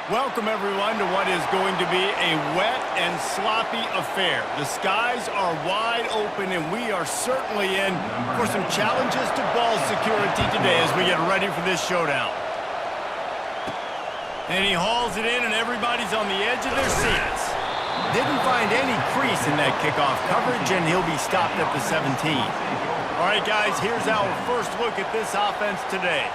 Welcome, everyone, to what is going to be a wet and sloppy affair. The skies are wide open, and we are certainly in for some challenges to ball security today as we get ready for this showdown. And he hauls it in, and everybody's on the edge of their seats. Didn't find any crease in that kickoff coverage, and he'll be stopped at the 17. All right, guys, here's our first look at this offense today.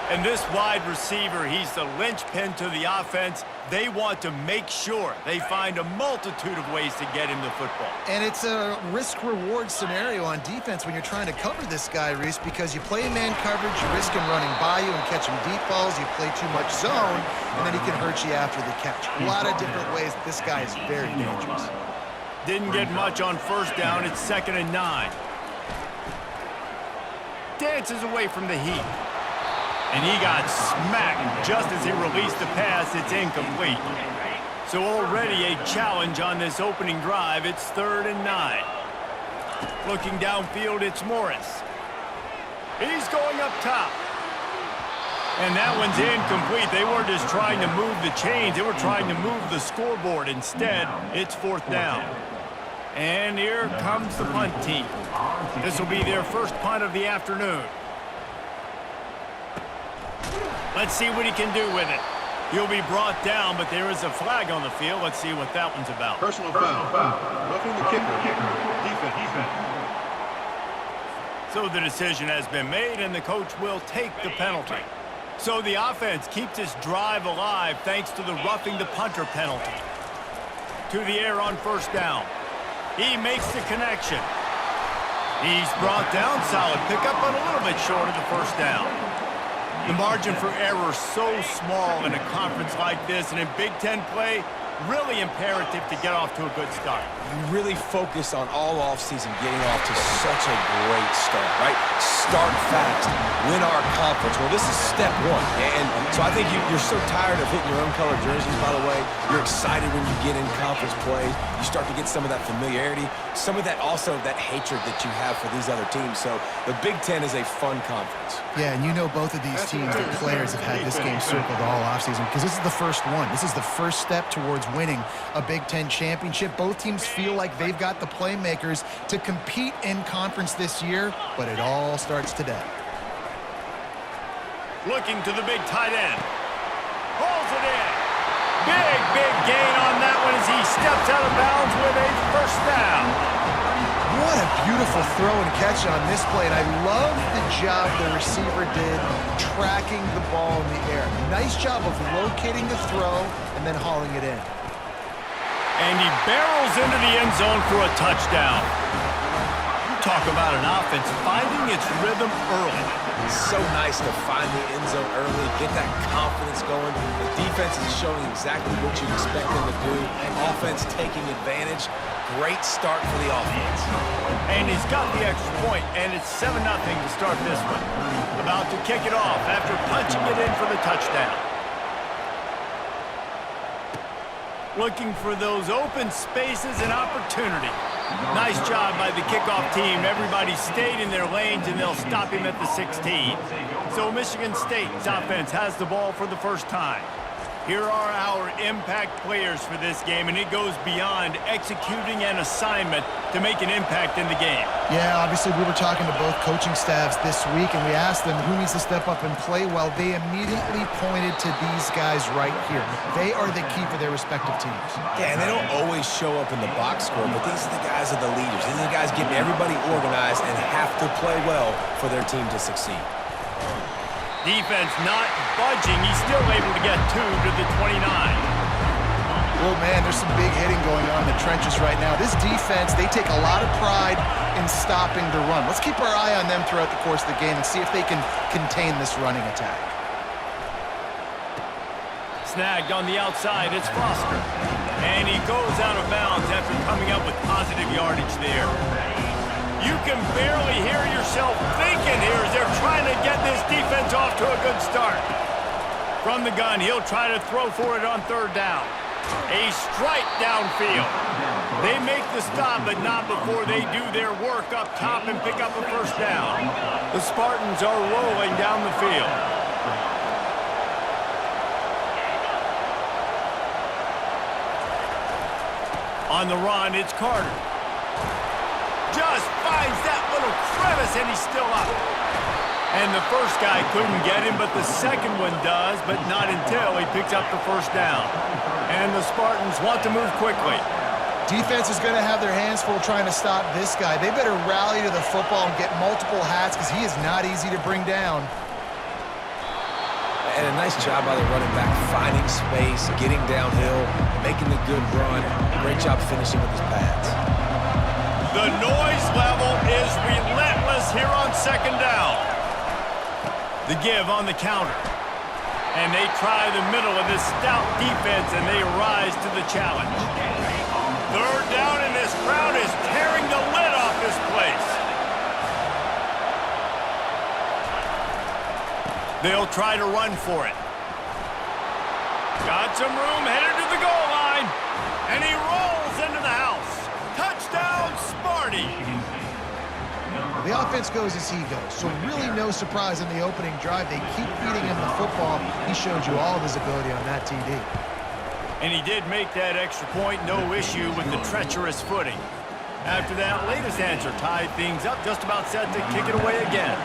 And this wide receiver, he's the linchpin to the offense. They want to make sure they find a multitude of ways to get him the football. And it's a risk-reward scenario on defense when you're trying to cover this guy, Reese, because you play man coverage, you risk him running by you and catching deep balls. You play too much zone, and then he can hurt you after the catch. A lot of different ways. This guy is very dangerous. Didn't get much on first down. It's 2nd and 9. Dances away from the heat. And he got smacked just as he released the pass. It's incomplete. So already a challenge on this opening drive. It's 3rd and 9. Looking downfield, it's Morris. He's going up top. And that one's incomplete. They weren't just trying to move the chains. They were trying to move the scoreboard. Instead, it's 4th down. And here comes the punt team. This will be their first punt of the afternoon. Let's see what he can do with it. He'll be brought down, but there is a flag on the field. Let's see what that one's about. Personal foul. Roughing the kicker. Defense. So the decision has been made, and the coach will take the penalty. So the offense keeps this drive alive thanks to the roughing the punter penalty. To the air on first down. He makes the connection. He's brought down. Solid pickup, but a little bit short of the first down. The margin for error so small in a conference like this, and in Big Ten play, really imperative to get off to a good start. You really focus on all offseason getting off to such a great start, right? Start fast, win our conference. Well, this is step one, and so I think you're so tired of hitting your own color jerseys, by the way. You're excited when you get in conference play. You start to get some of that familiarity, some of that also that hatred that you have for these other teams. So the Big Ten is a fun conference. Yeah, and you know both of these teams, their players have had this game circled all offseason because this is the first one. This is the first step towards winning a Big Ten championship. Both teams feel like they've got the playmakers to compete in conference this year, but it all starts today. Looking to the big tight end. Pulls it in. Big gain on that one as he steps out of bounds with a first down. What a beautiful throw and catch on this play, and I love the job the receiver did tracking the ball in the air. Nice job of locating the throw and then hauling it in. And he barrels into the end zone for a touchdown. You talk about an offense finding its rhythm early. It's so nice to find the end zone early, get that confidence going. The defense is showing exactly what you expect them to do. Offense taking advantage. Great start for the offense. And he's got the extra point, and it's 7-0 to start this one. About to kick it off after punching it in for the touchdown. Looking for those open spaces and opportunity. Nice job by the kickoff team. Everybody stayed in their lanes, and they'll stop him at the 16. So Michigan State's offense has the ball for the first time. Here are our impact players for this game, and it goes beyond executing an assignment to make an impact in the game. Yeah, obviously we were talking to both coaching staffs this week, and we asked them who needs to step up and play well. They immediately pointed to these guys right here. They are the key for their respective teams. Yeah, and they don't always show up in the box score, but these are the guys are the leaders. These are the guys getting everybody organized and have to play well for their team to succeed. Defense not budging. He's still able to get 2 to the 29. Well, man, there's some big hitting going on in the trenches right now. This defense, they take a lot of pride in stopping the run. Let's keep our eye on them throughout the course of the game and see if they can contain this running attack. Snagged on the outside, it's Foster. And he goes out of bounds after coming up with positive yardage there. You can barely hear yourself thinking here as they're trying to get this defense off to a good start. From the gun, he'll try to throw for it on 3rd down. A strike downfield. They make the stop, but not before they do their work up top and pick up a first down. The Spartans are rolling down the field. On the run, it's Carter. Just finds that little crevice, and he's still up. And the first guy couldn't get him, but the second one does, but not until he picks up the first down. And the Spartans want to move quickly. Defense is going to have their hands full trying to stop this guy. They better rally to the football and get multiple hats because he is not easy to bring down. And a nice job by the running back, finding space, getting downhill, making the good run. Great job finishing with his pads. The noise level is relentless here on second down. The give on the counter. And they try the middle of this stout defense, and they rise to the challenge. Third down, and this crowd is tearing the lid off this place. They'll try to run for it. Got some room, headed to the goal line. And he rolls into the house. Touchdown, Sparty. The offense goes as he goes, so really no surprise in the opening drive. They keep feeding him the football. He showed you all of his ability on that TD. And he did make that extra point, no issue with the treacherous footing. After that latest answer tied things up, just about set to kick it away again.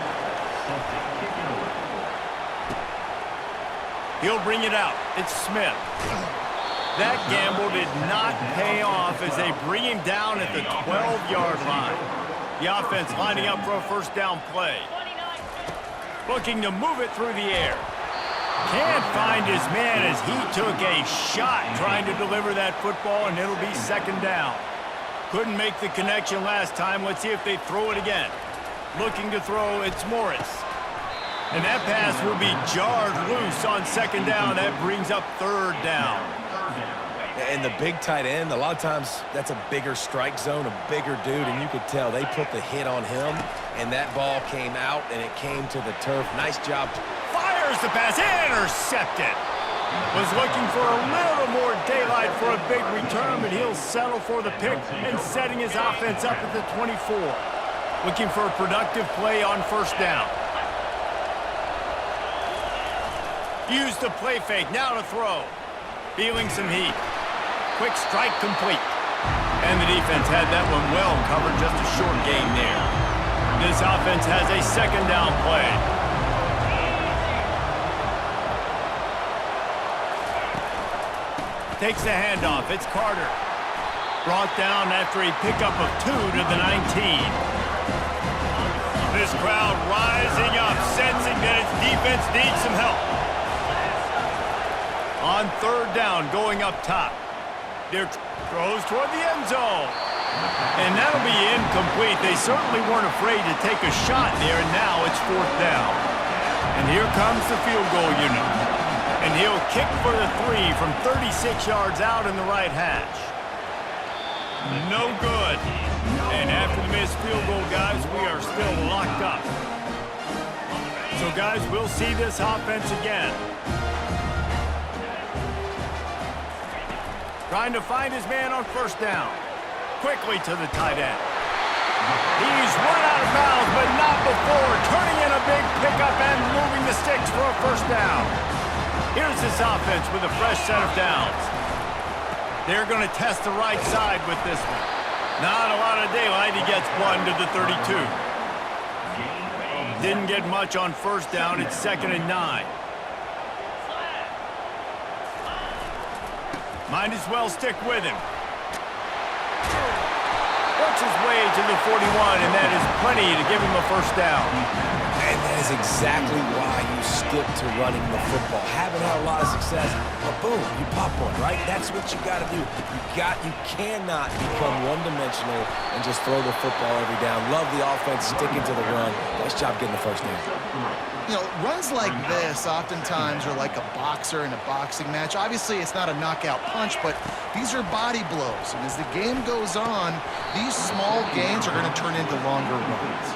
He'll bring it out. It's Smith. That gamble did not pay off as they bring him down at the 12-yard line. The offense lining up for a first down play. Looking to move it through the air. Can't find his man as he took a shot trying to deliver that football, and it'll be second down. Couldn't make the connection last time. Let's see if they throw it again. Looking to throw, it's Morris. And that pass will be jarred loose on second down. That brings up third down. And the big tight end, a lot of times that's a bigger strike zone, a bigger dude, and you could tell they put the hit on him, and that ball came out, and it came to the turf. Nice job. Fires the pass, intercepted. Was looking for a little more daylight for a big return, but he'll settle for the pick and setting his offense up at the 24. Looking for a productive play on first down. Use the play fake, now to throw. Feeling some heat. Quick strike complete. And the defense had that one well covered, just a short gain there. This offense has a second down play. Takes the handoff. It's Carter. Brought down after a pickup of 2 to the 19. This crowd rising up, sensing that its defense needs some help. On third down, going up top. Their throws toward the end zone. And that'll be incomplete. They certainly weren't afraid to take a shot there, and now it's fourth down. And here comes the field goal unit. And he'll kick for the 3 from 36 yards out in the right hash. No good. And after the missed field goal, guys, we are still locked up. So, guys, we'll see this offense again. Trying to find his man on first down. Quickly to the tight end. He's run out of bounds, but not before turning in a big pickup and moving the sticks for a first down. Here's this offense with a fresh set of downs. They're going to test the right side with this one. Not a lot of daylight. He gets 1 to the 32. Didn't get much on first down. It's 2nd and 9. Might as well stick with him. Works his way to the 41, and that is plenty to give him a first down. And that is exactly why you stick to running the football. Haven't had a lot of success, but boom, you pop one, right? That's what you got to do. You cannot become one-dimensional and just throw the football every down. Love the offense, sticking to the run. Nice job getting the first down. You know, runs like this oftentimes are like a boxer in a boxing match. Obviously, it's not a knockout punch, but these are body blows. And as the game goes on, these small gains are going to turn into longer runs.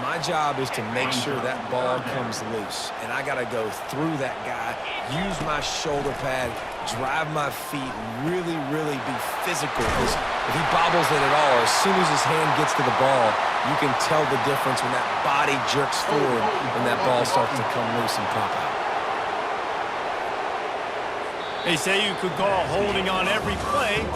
My job is to make sure that ball comes loose, and I got to go through that guy, use my shoulder pad, drive my feet, really, really be physical. Because if he bobbles it at all, as soon as his hand gets to the ball, you can tell the difference when that body jerks forward and that ball starts to come loose and pop out. They say you could call holding on every play,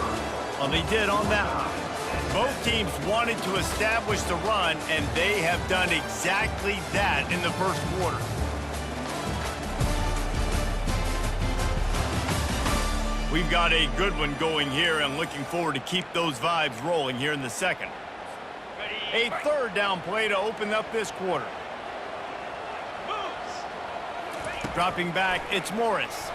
Well, they did on that one. Both teams wanted to establish the run, and they have done exactly that in the first quarter. We've got a good one going here and looking forward to keep those vibes rolling here in the second. A third down play to open up this quarter. Dropping back, it's Morris.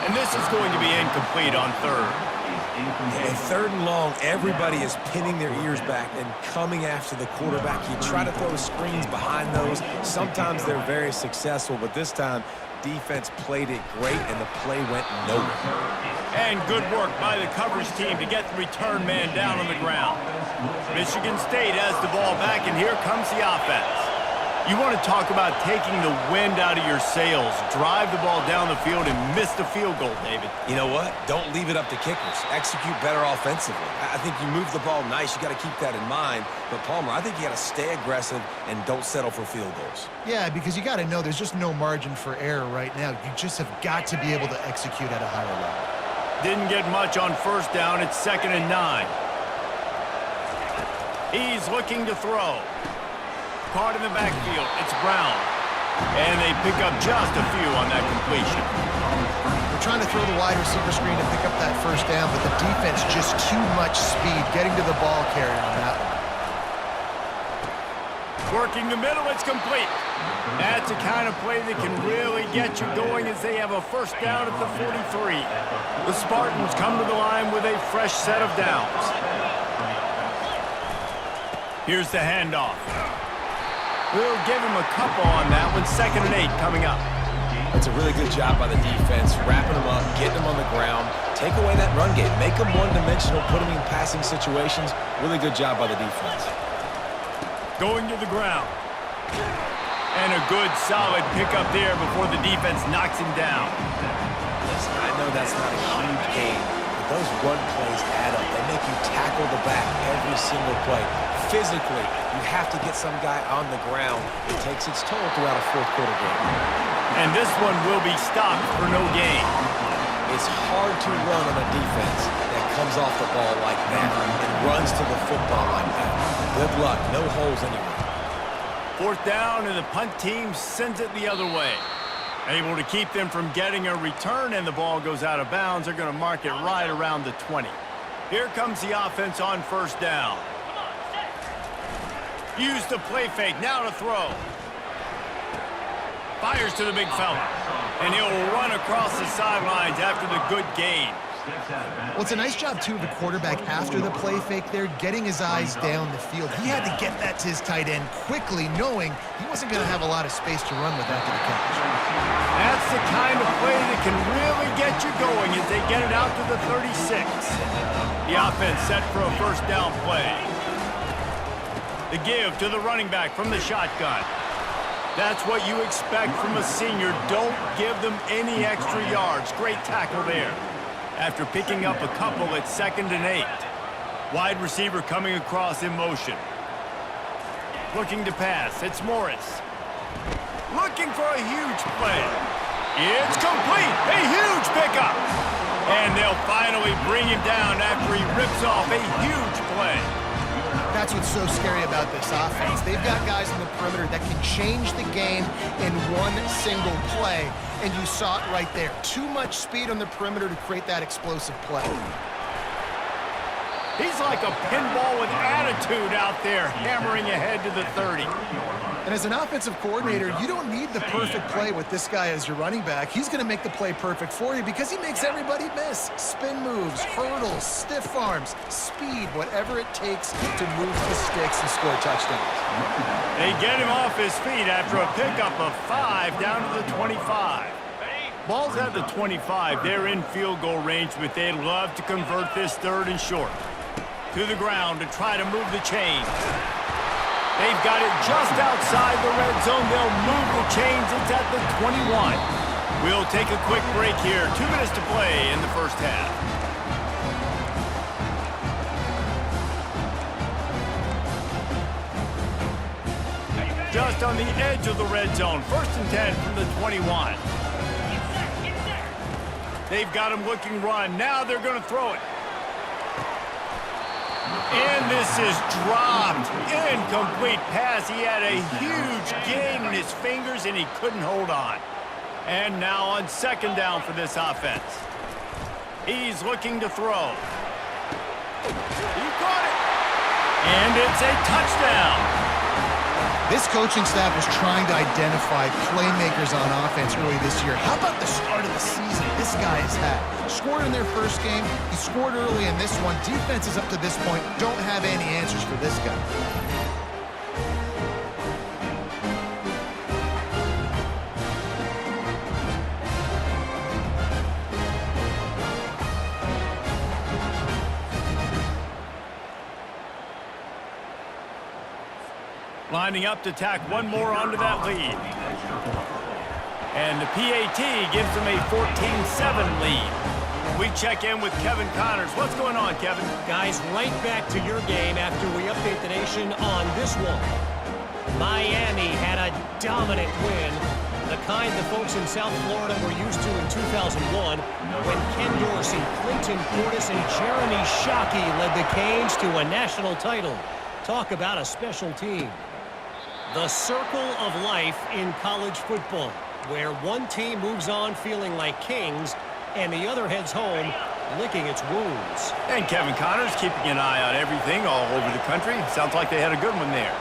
And this is going to be incomplete on third. And third and long, everybody is pinning their ears back and coming after the quarterback. You try to throw screens behind those. Sometimes they're very successful, but this time, defense played it great, and the play went nowhere. And good work by the coverage team to get the return man down on the ground. Michigan State has the ball back, and here comes the offense. You want to talk about taking the wind out of your sails. Drive the ball down the field and miss the field goal, David. You know what? Don't leave it up to kickers. Execute better offensively. I think you move the ball nice. You got to keep that in mind. But, Palmer, I think you got to stay aggressive and don't settle for field goals. Yeah, because you got to know there's just no margin for error right now. You just have got to be able to execute at a higher level. Didn't get much on first down. It's 2nd and 9. He's looking to throw. Caught in the backfield, it's Brown. And they pick up just a few on that completion. They're trying to throw the wide receiver screen to pick up that first down, but the defense just too much speed getting to the ball carrier on that one. Working the middle, it's complete. That's the kind of play that can really get you going as they have a first down at the 43. The Spartans come to the line with a fresh set of downs. Here's the handoff. We'll give him a couple on that one. 2nd and 8 coming up. That's a really good job by the defense, wrapping them up, getting them on the ground, take away that run game, make them one-dimensional, put them in passing situations. Really good job by the defense. Going to the ground. And a good, solid pickup there before the defense knocks him down. Listen, I know that's not a huge gain, but those run plays add up. They make you tackle the back every single play. Physically, you have to get some guy on the ground. It takes its toll throughout a fourth quarter game. And this one will be stopped for no gain. It's hard to run on a defense that comes off the ball like that and runs to the football like that. Good luck. No holes anywhere. 4th down, and the punt team sends it the other way. Able to keep them from getting a return, and the ball goes out of bounds. They're going to mark it right around the 20. Here comes the offense on first down. Use the play fake, now to throw. Fires to the big fella. And he'll run across the sidelines after the good gain. Well, it's a nice job, too, of the quarterback after the play fake there, getting his eyes down the field. He had to get that to his tight end quickly, knowing he wasn't going to have a lot of space to run with after the catch. That's the kind of play that can really get you going as they get it out to the 36. The offense set for a first down play. The give to the running back from the shotgun. That's what you expect from a senior. Don't give them any extra yards. Great tackle there. After picking up a couple, it's 2nd and 8. Wide receiver coming across in motion. Looking to pass. It's Morris. Looking for a huge play. It's complete. A huge pickup. And they'll finally bring him down after he rips off a huge play. That's what's so scary about this offense. They've got guys on the perimeter that can change the game in one single play, and you saw it right there. Too much speed on the perimeter to create that explosive play. He's like a pinball with attitude out there, hammering ahead to the 30. And as an offensive coordinator, you don't need the perfect play with this guy as your running back. He's going to make the play perfect for you because he makes everybody miss. Spin moves, hurdles, stiff arms, speed, whatever it takes to move the sticks and score touchdowns. They get him off his feet after a pickup of 5 down to the 25. Ball's at the 25. They're in field goal range, but they'd love to convert this 3rd and short. To the ground to try to move the chains. They've got it just outside the red zone. They'll move the chains. It's at the 21. We'll take a quick break here. 2 minutes to play in the first half. Just on the edge of the red zone. 1st and 10 from the 21. They've got him looking run. Now they're going to throw it. And this is dropped. Incomplete pass. He had a huge gain in his fingers, and he couldn't hold on. And now on second down for this offense. He's looking to throw. He caught it. And it's a touchdown. This coaching staff was trying to identify playmakers on offense early this year. How about the start of the season this guy has had? Scored in their first game. He scored early in this one. Defenses up to this point don't have any answers for this guy. Lining up to tack one more onto that lead. And the PAT gives them a 14-7 lead. We check in with Kevin Connors. What's going on, Kevin? Guys, right back to your game after we update the nation on this one. Miami had a dominant win, the kind the folks in South Florida were used to in 2001 when Ken Dorsey, Clinton Portis, and Jeremy Shockey led the Canes to a national title. Talk about a special team. The circle of life in college football, where one team moves on feeling like kings and the other heads home licking its wounds. And Kevin Connors keeping an eye on everything all over the country. Sounds like they had a good one there.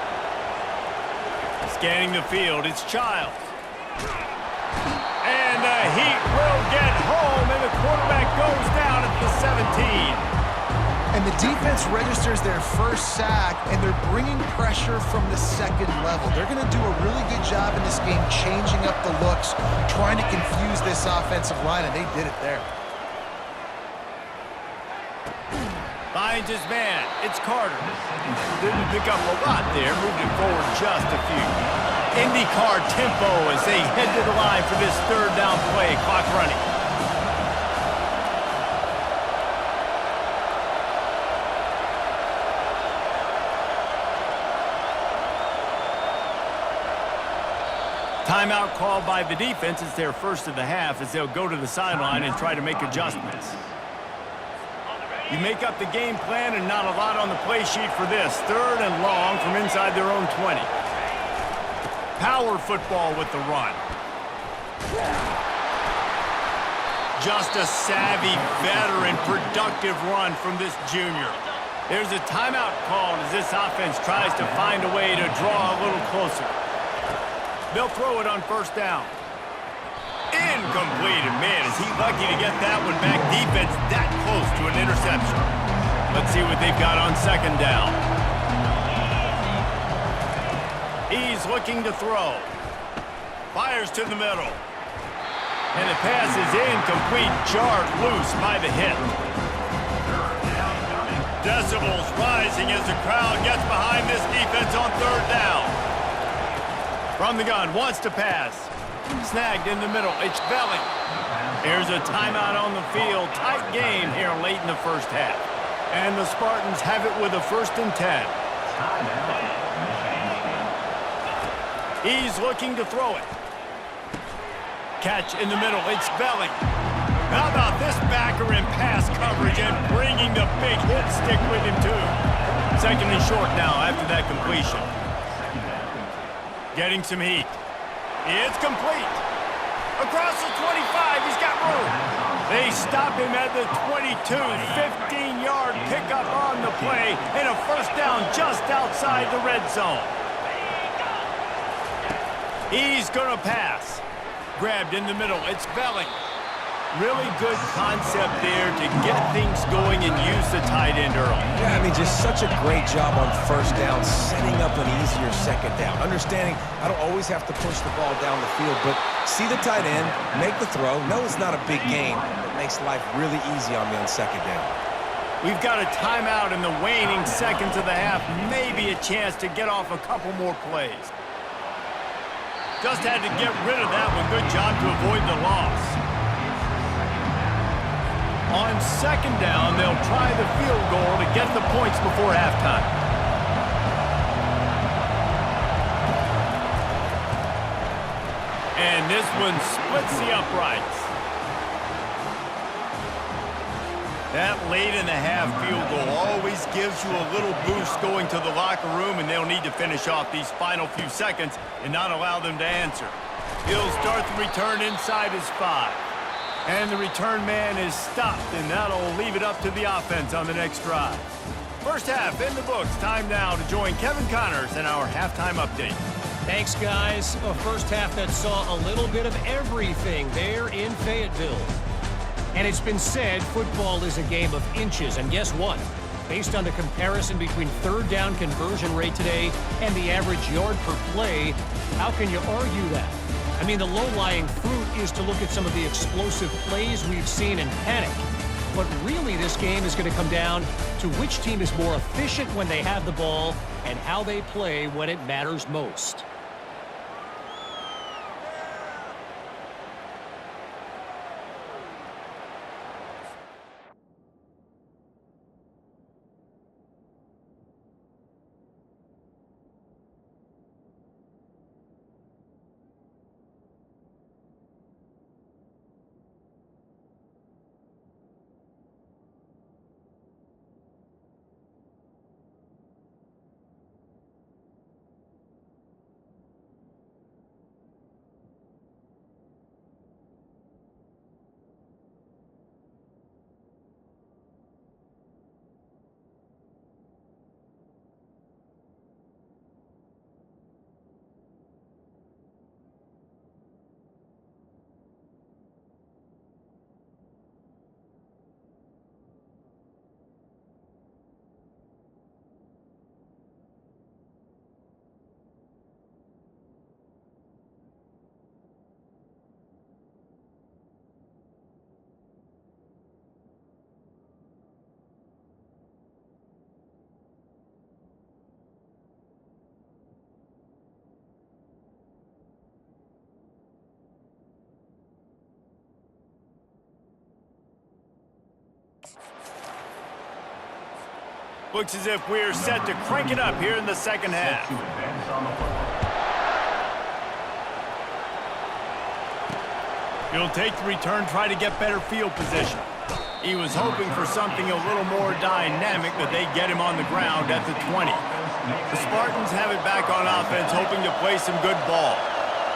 Scanning the field, it's Childs. And the Heat will get home, and the quarterback goes down at the 17. And the defense registers their first sack, and they're bringing pressure from the second level. They're going to do a really good job in this game changing up the looks, trying to confuse this offensive line, and they did it there. Finds his man. It's Carter. Didn't pick up a lot there, moved it forward just a few. IndyCar tempo as they head to the line for this third down play. Clock running. Timeout called by the defense. It's their first of the half as they'll go to the sideline and try to make adjustments. You make up the game plan and not a lot on the play sheet for this. Third and long from inside their own 20. Power football with the run. Just a savvy, veteran, productive run from this junior. There's a timeout called as this offense tries to find a way to draw a little closer. They'll throw it on first down. Incomplete. And man, is he lucky to get that one back. Defense that close to an interception. Let's see what they've got on second down. He's looking to throw. Fires to the middle. And the pass is incomplete. Jarred loose by the hit. Decibels rising as the crowd gets behind this defense on third down. From the gun, wants to pass. Snagged in the middle, it's Belling. Here's a timeout on the field. Tight game here late in the first half. And the Spartans have it with a 1st and 10. He's looking to throw it. Catch in the middle, it's Belling. How about this backer in pass coverage and bringing the big hit stick with him too. 2nd and short now after that completion. Getting some heat. It's complete. Across the 25, he's got room. They stop him at the 22. 15-yard pickup on the play and a first down just outside the red zone. He's going to pass. Grabbed in the middle. It's Belling. Really good concept there to get things going and use the tight end early. Yeah, I mean, just such a great job on first down, setting up an easier second down. Understanding I don't always have to push the ball down the field, but see the tight end, make the throw. No, it's not a big gain. It makes life really easy on me on second down. We've got a timeout in the waning seconds of the half. Maybe a chance to get off a couple more plays. Just had to get rid of that one. Good job to avoid the loss. On second down, they'll try the field goal to get the points before halftime. And this one splits the uprights. That late in the half field goal always gives you a little boost going to the locker room, and they'll need to finish off these final few seconds and not allow them to answer. He'll start the return inside his 5. And the return man is stopped, and that'll leave it up to the offense on the next drive. First half in the books. Time now to join Kevin Connors in our halftime update. Thanks, guys. A first half that saw a little bit of everything there in Fayetteville. And it's been said football is a game of inches. And guess what? Based on the comparison between third down conversion rate today and the average yard per play, how can you argue that? I mean, the low-lying fruit is to look at some of the explosive plays we've seen in panic. But really, this game is going to come down to which team is more efficient when they have the ball and how they play when it matters most. Looks as if we're set to crank it up here in the second half. He'll take the return, try to get better field position. He was hoping for something a little more dynamic, but they get him on the ground at the 20. The Spartans have it back on offense, hoping to play some good ball.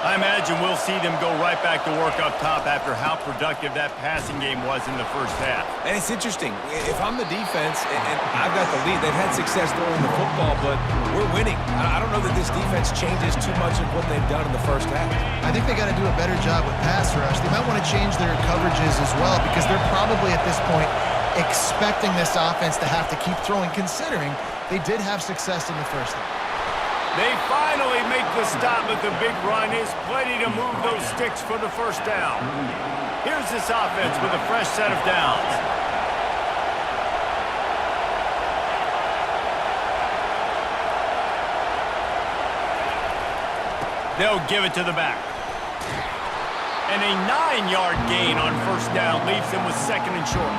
I imagine we'll see them go right back to work up top after how productive that passing game was in the first half. And it's interesting. If I'm the defense and I've got the lead, they've had success throwing the football, but we're winning. I don't know that this defense changes too much of what they've done in the first half. I think they got to do a better job with pass rush. They might want to change their coverages as well because they're probably at this point expecting this offense to have to keep throwing, considering they did have success in the first half. They finally make the stop, but the big run is plenty to move those sticks for the first down. Here's this offense with a fresh set of downs. They'll give it to the back. And a 9-yard gain on first down leaves them with second and short.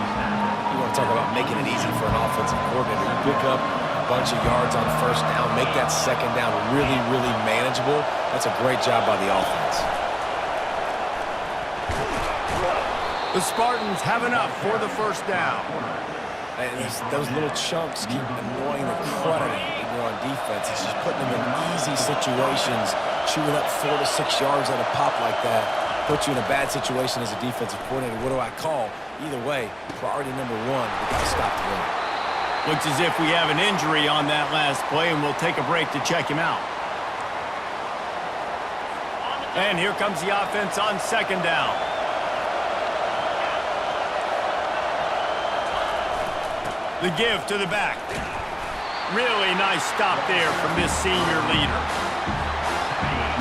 You want to talk about making it easy for an offensive coordinator. You pick up bunch of yards on first down, make that second down really, really manageable. That's a great job by the offense. The Spartans have enough for the first down. And those little chunks keep annoying the crud out of you on defense. It's just putting them in easy situations, chewing up 4 to 6 yards at a pop like that. Put you in a bad situation as a defensive coordinator. What do I call? Either way, priority number one, we got to stop the run. Looks as if we have an injury on that last play, and we'll take a break to check him out. And here comes the offense on second down. The give to the back. Really nice stop there from this senior leader.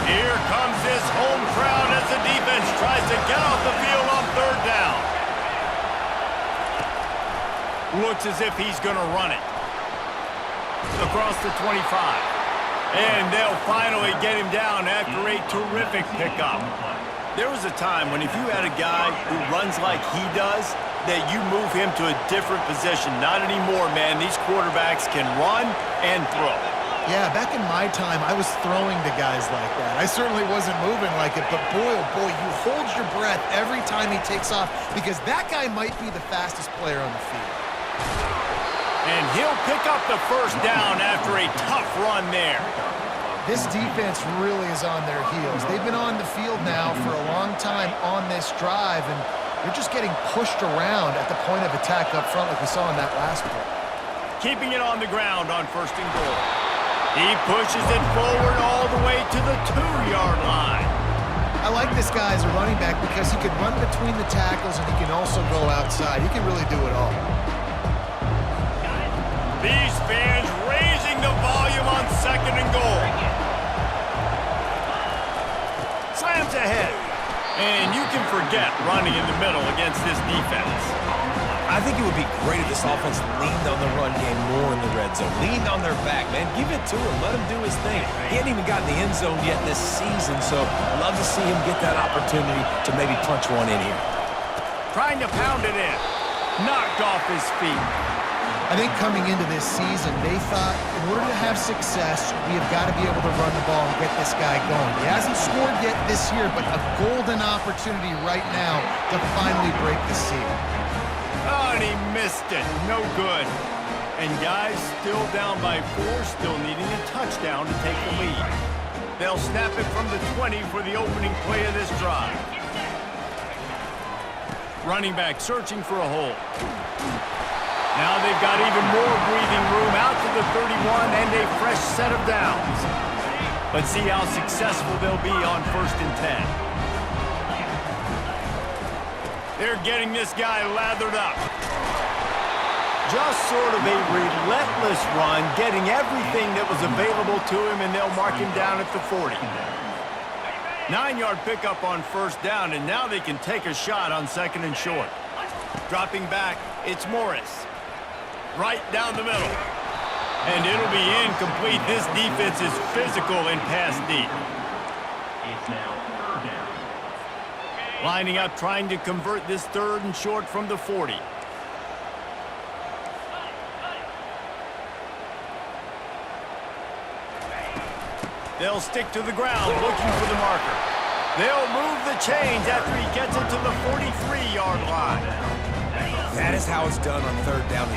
Here comes this home crowd as the defense tries to get off the field on third down. Looks as if he's going to run it. Across the 25. And they'll finally get him down after a terrific pickup. There was a time when if you had a guy who runs like he does, that you move him to a different position. Not anymore, man. These quarterbacks can run and throw. Yeah, back in my time, I was throwing to guys like that. I certainly wasn't moving like it, but boy, oh boy, you hold your breath every time he takes off because that guy might be the fastest player on the field. And he'll pick up the first down after a tough run there. This defense really is on their heels. They've been on the field now for a long time on this drive, and they're just getting pushed around at the point of attack up front like we saw in that last play. Keeping it on the ground on 1st and goal. He pushes it forward all the way to the 2-yard line. I like this guy as a running back because he can run between the tackles and he can also go outside. He can really do it all. These fans raising the volume on 2nd and goal. Slams ahead. And you can forget running in the middle against this defense. I think it would be great if this offense leaned on the run game more in the red zone. Leaned on their back, man. Give it to him. Let him do his thing. He hadn't even gotten the end zone yet this season, so I'd love to see him get that opportunity to maybe punch one in here. Trying to pound it in. Knocked off his feet. I think coming into this season, they thought in order to have success, we have got to be able to run the ball and get this guy going. He hasn't scored yet this year, but a golden opportunity right now to finally break the seal. Oh, and he missed it. No good. And guys still down by 4, still needing a touchdown to take the lead. They'll snap it from the 20 for the opening play of this drive. Running back searching for a hole. Now they've got even more breathing room out to the 31 and a fresh set of downs. Let's see how successful they'll be on 1st and 10. They're getting this guy lathered up. Just sort of a relentless run, getting everything that was available to him, and they'll mark him down at the 40. 9-yard pickup on 1st down, and now they can take a shot on 2nd and short. Dropping back, it's Morris. Right down the middle. And it'll be incomplete. This defense is physical and pass deep. Lining up, trying to convert this 3rd and short from the 40. They'll stick to the ground, looking for the marker. They'll move the chains after he gets it to the 43-yard line. That is how it's done on 3rd down.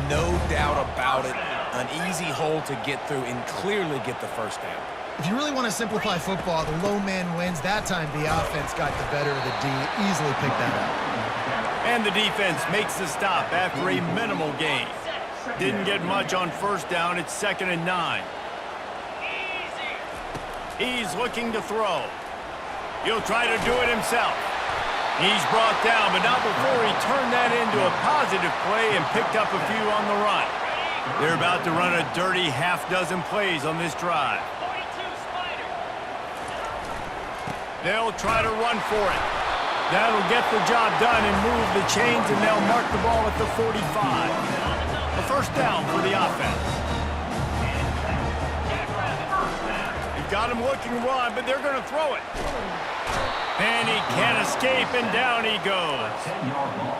No doubt about it. An easy hole to get through and clearly get the first down. If you really want to simplify football, the low man wins. That time the offense got the better of the D. Easily picked that up. And the defense makes the stop after a minimal gain. Didn't get much on 1st down. It's 2nd and 9. He's looking to throw. He'll try to do it himself. He's brought down, but not before he turned that into a positive play and picked up a few on the run. They're about to run a dirty half-dozen plays on this drive. They'll try to run for it. That'll get the job done and move the chains, and they'll mark the ball at the 45. A 1st down for the offense. They've got him looking to run, but they're going to throw it. And he can't escape, and down he goes.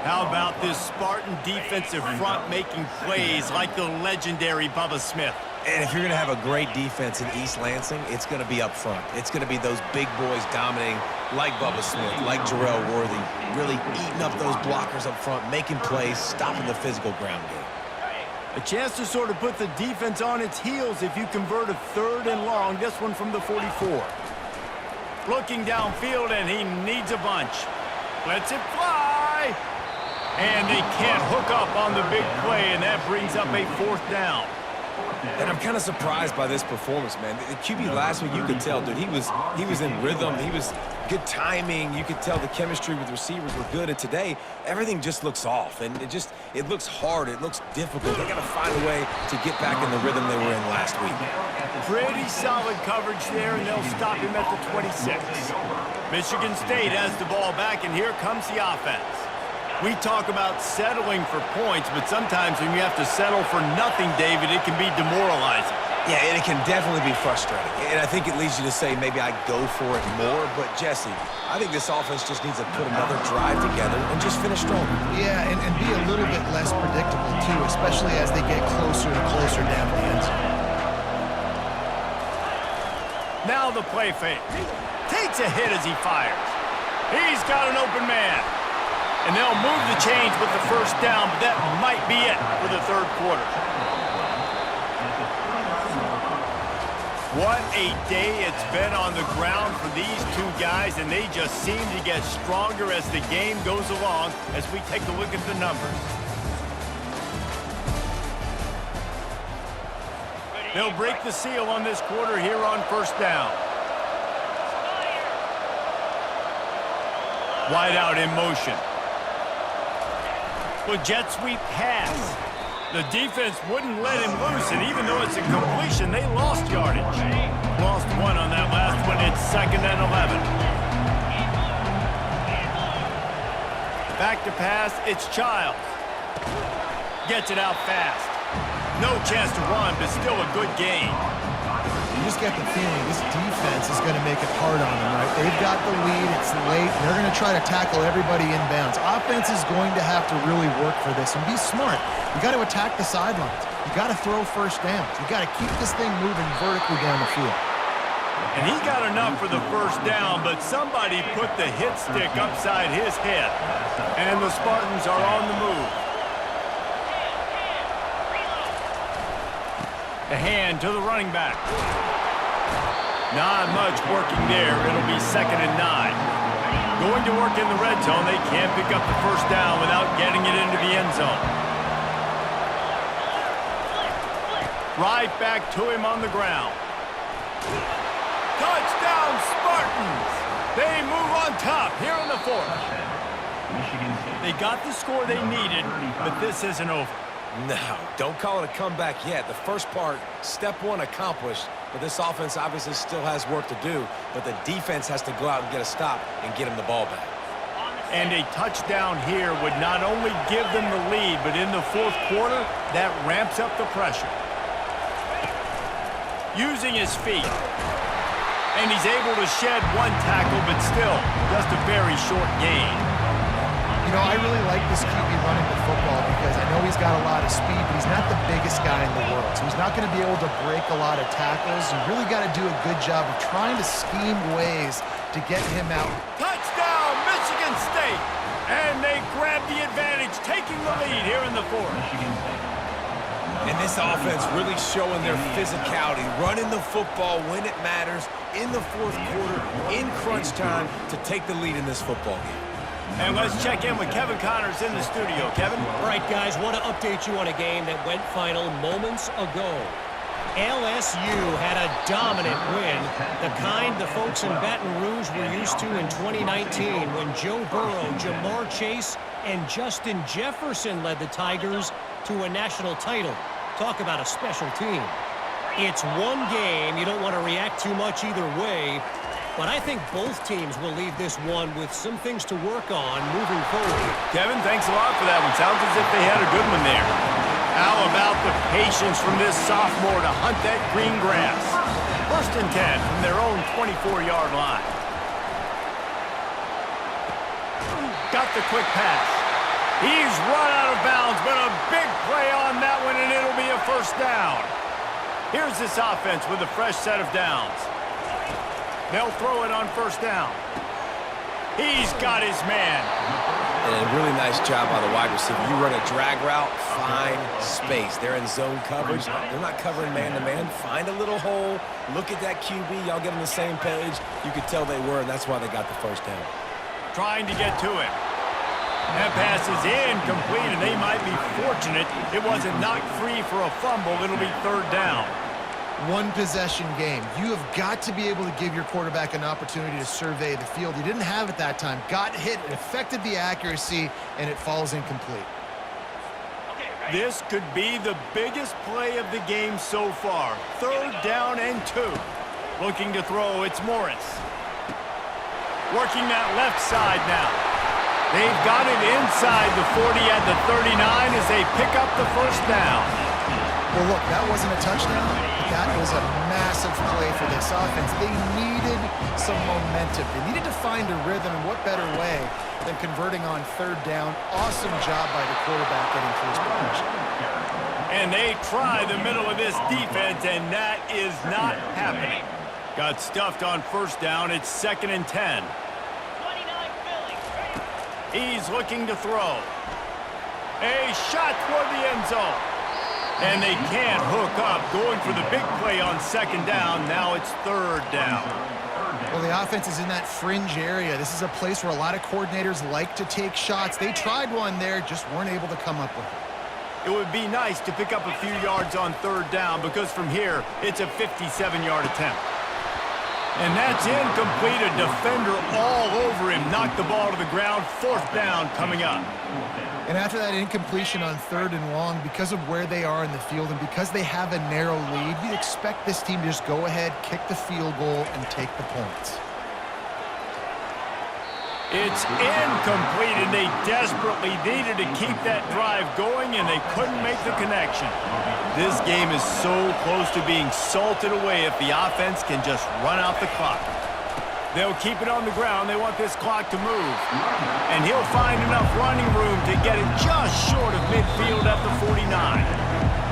How about this Spartan defensive front making plays like the legendary Bubba Smith? And if you're going to have a great defense in East Lansing, it's going to be up front. It's going to be those big boys dominating like Bubba Smith, like Jarrell Worthy, really eating up those blockers up front, making plays, stopping the physical ground game. A chance to sort of put the defense on its heels if you convert a 3rd and long, this one from the 44. Looking downfield, and he needs a bunch. Lets it fly. And they can't hook up on the big play, and that brings up a 4th down. And I'm kind of surprised by this performance, man. The QB last week, you could tell, dude, he was in rhythm. He was good timing. You could tell the chemistry with receivers were good. And today, everything just looks off. And it looks hard. It looks difficult. They got to find a way to get back in the rhythm they were in last week. Pretty solid coverage there, and they'll stop him at the 26. Michigan State has the ball back, and here comes the offense. We talk about settling for points, but sometimes when you have to settle for nothing, David, it can be demoralizing. Yeah, and it can definitely be frustrating. And I think it leads you to say maybe I go for it more. But, Jesse, I think this offense just needs to put another drive together and just finish strong. Yeah, and be a little bit less predictable, too, especially as they get closer and closer down the end zone. Now the play fake. Takes a hit as he fires. He's got an open man. And they'll move the chains with the first down, but that might be it for the third quarter. What a day it's been on the ground for these two guys, and they just seem to get stronger as the game goes along as we take a look at the numbers. They'll break the seal on this quarter here on first down. Wide out in motion. With jet sweep pass. The defense wouldn't let him loose, and even though it's a completion, they lost yardage. Lost one on that last one. It's 2nd and 11. Back to pass. It's Childs. Gets it out fast. No chance to run, but still a good game. You just get the feeling this defense is going to make it hard on them, right? They've got the lead. It's late. They're going to try to tackle everybody inbounds. Offense is going to have to really work for this and be smart. You got to attack the sidelines. You got to throw first downs. You got to keep this thing moving vertically down the field. And he got enough for the first down, but somebody put the hit stick upside his head. And the Spartans are on the move. The hand to the running back. Not much working there. It'll be 2nd and 9. Going to work in the red zone. They can't pick up the first down without getting it into the end zone. Right back to him on the ground. Touchdown, Spartans! They move on top here in the 4th. They got the score they needed, but this isn't over. No, don't call it a comeback yet. The first part, step one accomplished, but this offense obviously still has work to do, but the defense has to go out and get a stop and get him the ball back. And a touchdown here would not only give them the lead, but in the 4th quarter, that ramps up the pressure. Using his feet. And he's able to shed one tackle, but still, just a very short gain. You know, I really like this QB running the football because I know he's got a lot of speed, but he's not the biggest guy in the world. So he's not going to be able to break a lot of tackles. You really got to do a good job of trying to scheme ways to get him out. Touchdown, Michigan State! And they grab the advantage, taking the lead here in the 4th. And this offense really showing their physicality, running the football when it matters, in the 4th quarter, in crunch time, to take the lead in this football game. And let's check in with Kevin Connors in the studio. Kevin? All right, guys, want to update you on a game that went final moments ago. LSU had a dominant win, the kind the folks in Baton Rouge were used to in 2019 when Joe Burrow, Jamar Chase, and Justin Jefferson led the Tigers to a national title. Talk about a special team. It's one game. You don't want to react too much either way. But I think both teams will leave this one with some things to work on moving forward. Kevin, thanks a lot for that one. Sounds as if they had a good one there. How about the patience from this sophomore to hunt that green grass? 1st and 10 from their own 24-yard line. Got the quick pass. He's run out of bounds, but a big play on that one, and it'll be a first down. Here's this offense with a fresh set of downs. They'll throw it on first down. He's got his man. And a really nice job by the wide receiver. You run a drag route, find space. They're in zone coverage. They're not covering man-to-man. Find a little hole. Look at that QB. Y'all get on the same page. You could tell they were, and that's why they got the first down. Trying to get to him. That pass is incomplete, and they might be fortunate it wasn't knocked free for a fumble. It'll be 3rd down. One possession game. You have got to be able to give your quarterback an opportunity to survey the field. He didn't have it that time. Got hit, it affected the accuracy, and it falls incomplete. This could be the biggest play of the game so far. 3rd down and 2. Looking to throw, it's Morris. Working that left side now. They've got it inside the 40 at the 39 as they pick up the first down. Well, look, that wasn't a touchdown. That was a massive play for this offense. They needed some momentum. They needed to find a rhythm, and what better way than converting on 3rd down. Awesome job by the quarterback getting through his progression. And they try the middle of this defense, and that is not happening. Got stuffed on first down. It's 2nd and 10. He's looking to throw. A shot toward the end zone. And they can't hook up. Going for the big play on 2nd down. Now it's 3rd down. Well, the offense is in that fringe area. This is a place where a lot of coordinators like to take shots. They tried one there, just weren't able to come up with it. It would be nice to pick up a few yards on 3rd down because from here, it's a 57-yard attempt. And that's incomplete. A defender all over him. Knocked the ball to the ground. 4th down coming up. And after that incompletion on 3rd and long, because of where they are in the field and because they have a narrow lead, you'd expect this team to just go ahead, kick the field goal, and take the points. It's incomplete, and they desperately needed to keep that drive going, and they couldn't make the connection. This game is so close to being salted away if the offense can just run out the clock. They'll keep it on the ground. They want this clock to move. And he'll find enough running room to get it just short of midfield at the 49.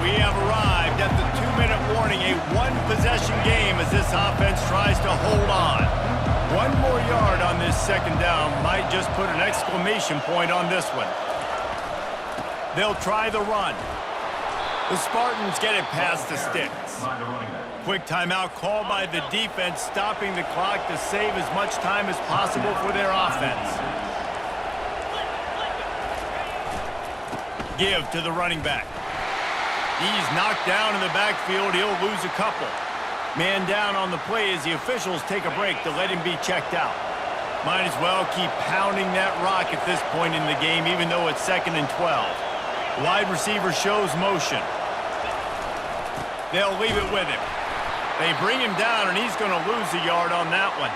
We have arrived at the 2-minute warning, a one-possession game as this offense tries to hold on. 1 more yard on this 2nd down might just put an exclamation point on this one. They'll try the run. The Spartans get it past the sticks. Quick timeout called by the defense, stopping the clock to save as much time as possible for their offense. Give to the running back. He's knocked down in the backfield. He'll lose a couple. Man down on the play as the officials take a break to let him be checked out. Might as well keep pounding that rock at this point in the game, even though it's 2nd and 12. Wide receiver shows motion. They'll leave it with him. They bring him down, and he's going to lose a yard on that one.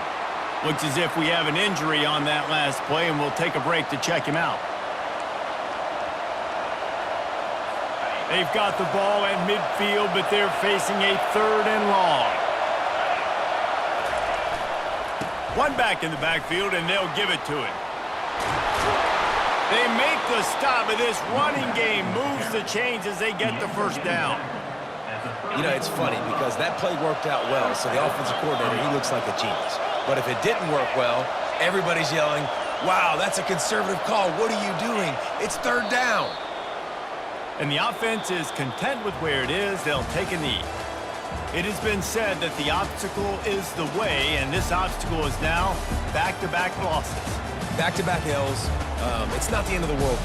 Looks as if we have an injury on that last play, and we'll take a break to check him out. They've got the ball at midfield, but they're facing a 3rd and long. 1 back in the backfield, and they'll give it to him. They make the stop, but this running game moves the chains as they get the 1st down. You know, it's funny because that play worked out well, so the offensive coordinator, he looks like a genius. But if it didn't work well, everybody's yelling, wow, that's a conservative call. What are you doing? It's 3rd down. And the offense is content with where it is. They'll take a knee. It has been said that the obstacle is the way, and this obstacle is now back-to-back losses. Back-to-back L's. It's not the end of the world,